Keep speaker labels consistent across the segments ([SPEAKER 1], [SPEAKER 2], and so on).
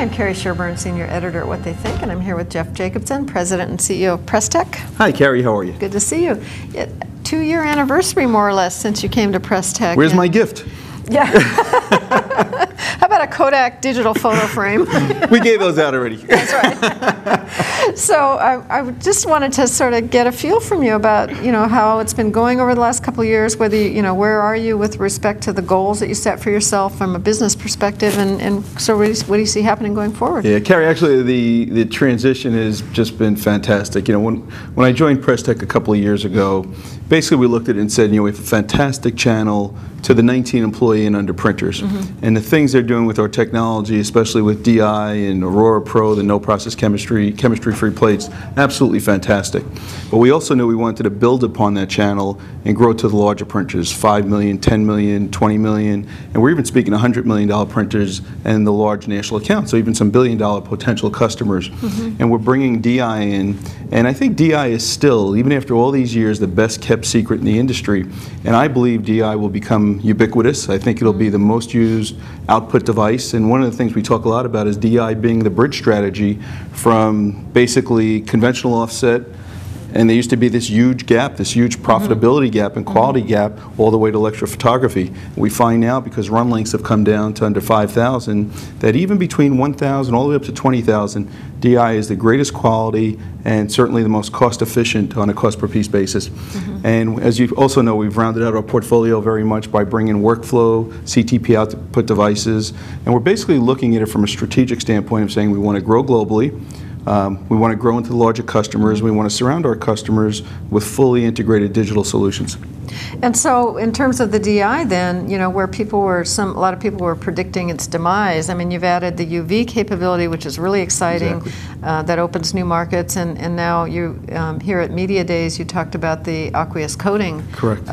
[SPEAKER 1] I'm Carrie Sherburne, Senior Editor at What They Think, and I'm here with Jeff Jacobson, President and CEO of Presstek.
[SPEAKER 2] Hi, Carrie. How are you?
[SPEAKER 1] Good to see you. 2-year anniversary, more or less, since you came to Presstek.
[SPEAKER 2] Where's my gift?
[SPEAKER 1] Yeah. How about a Kodak digital photo frame?
[SPEAKER 2] We gave those out already.
[SPEAKER 1] That's right. So I just wanted to sort of get a feel from you about, how it's been going over the last couple of years, whether, where are you with respect to the goals that you set for yourself from a business perspective, and so what do you see happening going forward?
[SPEAKER 2] Yeah, Carrie, actually the transition has just been fantastic. When I joined Presstek a couple of years ago, basically we looked at it and said, we have a fantastic channel to the 19 employee and under printers. Mm-hmm. And the things they're doing with our technology, especially with DI and Aurora Pro, the no process chemistry-free plates, absolutely fantastic. But we also knew we wanted to build upon that channel and grow to the larger printers, 5 million, 10 million, 20 million, and we're even speaking $100 million printers and the large national accounts, so even some billion-dollar potential customers. Mm-hmm. And we're bringing DI in, and I think DI is still, even after all these years, the best kept secret in the industry, and I believe DI will become ubiquitous. I think it'll be the most used output device, and one of the things we talk a lot about is DI being the bridge strategy from basically conventional offset, and there used to be this huge gap, this huge profitability gap and quality gap all the way to electrophotography. We find now, because run lengths have come down to under 5,000, that even between 1,000 all the way up to 20,000, DI is the greatest quality and certainly the most cost efficient on a cost per piece basis. Mm-hmm. And as you also know, we've rounded out our portfolio very much by bringing workflow, CTP output devices, and we're basically looking at it from a strategic standpoint of saying we want to grow globally. We want to grow into the larger customers. We want to surround our customers with fully integrated digital solutions.
[SPEAKER 1] And so, in terms of the DI, then, where a lot of people were predicting its demise. I mean, you've added the UV capability, which is really exciting. Exactly. That opens new markets. And now you here at Media Days, you talked about the aqueous coating.
[SPEAKER 2] Correct.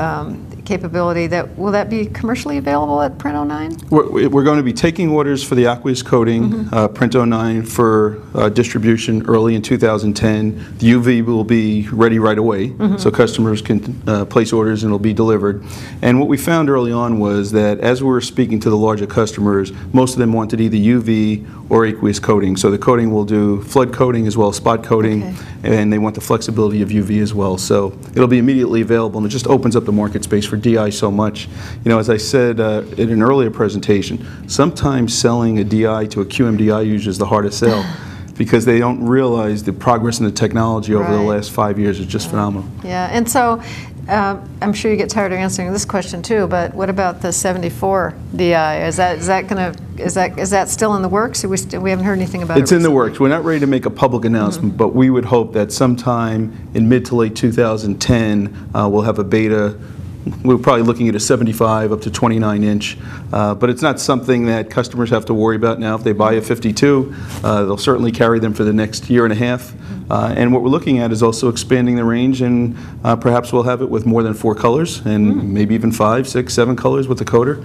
[SPEAKER 1] Capability. Will that be commercially available at Print 09?
[SPEAKER 2] We're going to be taking orders for the aqueous coating, mm-hmm. Print 09 for distribution early in 2010. The UV will be ready right away, mm-hmm. so customers can place orders and it'll be delivered. And what we found early on was that as we were speaking to the larger customers, most of them wanted either UV or aqueous coating. So the coating will do flood coating as well as spot coating, okay. and they want the flexibility of UV as well. So it'll be immediately available, and it just opens up the market space for DI so much. As I said in an earlier presentation, sometimes selling a DI to a QMDI user is the hardest sell because they don't realize the progress in the technology over the last 5 years is just phenomenal. Yeah,
[SPEAKER 1] and so I'm sure you get tired of answering this question too, but what about the 74 DI? Is that still in the works? We haven't heard anything about it.
[SPEAKER 2] It's in the works. We're not ready to make a public announcement, mm-hmm. but we would hope that sometime in mid to late 2010 we'll have a beta. We're probably looking at a 75 up to 29 inch, but it's not something that customers have to worry about now. If they buy a 52, they'll certainly carry them for the next year and a half. And what we're looking at is also expanding the range, and perhaps we'll have it with more than 4 colors, and maybe even 5, 6, 7 colors with the coater.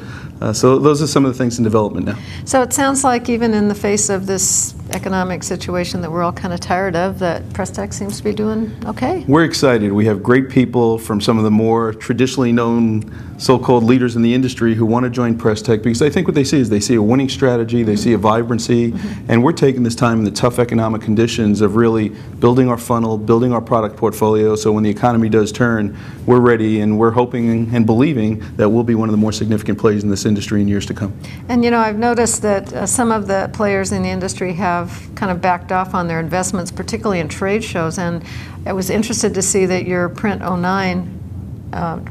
[SPEAKER 2] So those are some of the things in development now.
[SPEAKER 1] So it sounds like even in the face of this economic situation that we're all kind of tired of, that Presstek seems to be doing okay.
[SPEAKER 2] We're excited. We have great people from some of the more traditionally known so-called leaders in the industry who want to join Presstek, because I think what they see is they see a winning strategy, they see a vibrancy, mm-hmm. and we're taking this time in the tough economic conditions of really building our funnel, building our product portfolio, so when the economy does turn, we're ready, and we're hoping and believing that we'll be one of the more significant players in this industry in years to come.
[SPEAKER 1] And I've noticed that some of the players in the industry have kind of backed off on their investments, particularly in trade shows, and I was interested to see that your Print 09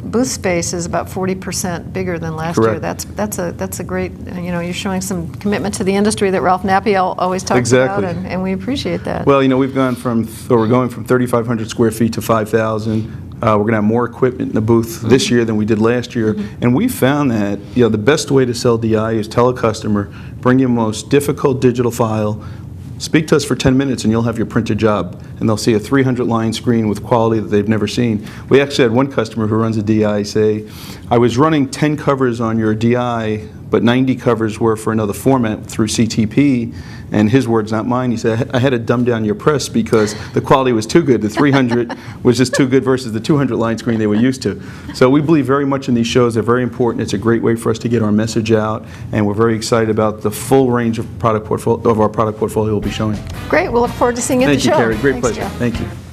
[SPEAKER 1] booth space is about 40% bigger than last
[SPEAKER 2] Correct.
[SPEAKER 1] year. That's a great, you're showing some commitment to the industry that Ralph Nappi always talks
[SPEAKER 2] exactly.
[SPEAKER 1] about, and we appreciate that.
[SPEAKER 2] Well, we're going from 3,500 square feet to 5,000. We're going to have more equipment in the booth this year than we did last year, mm-hmm. and we found that the best way to sell DI is tell a customer, bring your most difficult digital file, speak to us for 10 minutes and you'll have your printed job, and they'll see a 300-line screen with quality that they've never seen. We actually had one customer who runs a DI say, I was running 10 covers on your DI, but 90 covers were for another format through CTP, and his words, not mine. He said, I had to dumb down your press because the quality was too good. The 300 was just too good versus the 200 line screen they were used to. So we believe very much in these shows. They're very important. It's a great way for us to get our message out, and we're very excited about the full range of our product portfolio we'll be showing.
[SPEAKER 1] Great. We'll look forward to seeing you at the show.
[SPEAKER 2] Thank you, Carrie. Great
[SPEAKER 1] Thanks,
[SPEAKER 2] pleasure.
[SPEAKER 1] Joe.
[SPEAKER 2] Thank you.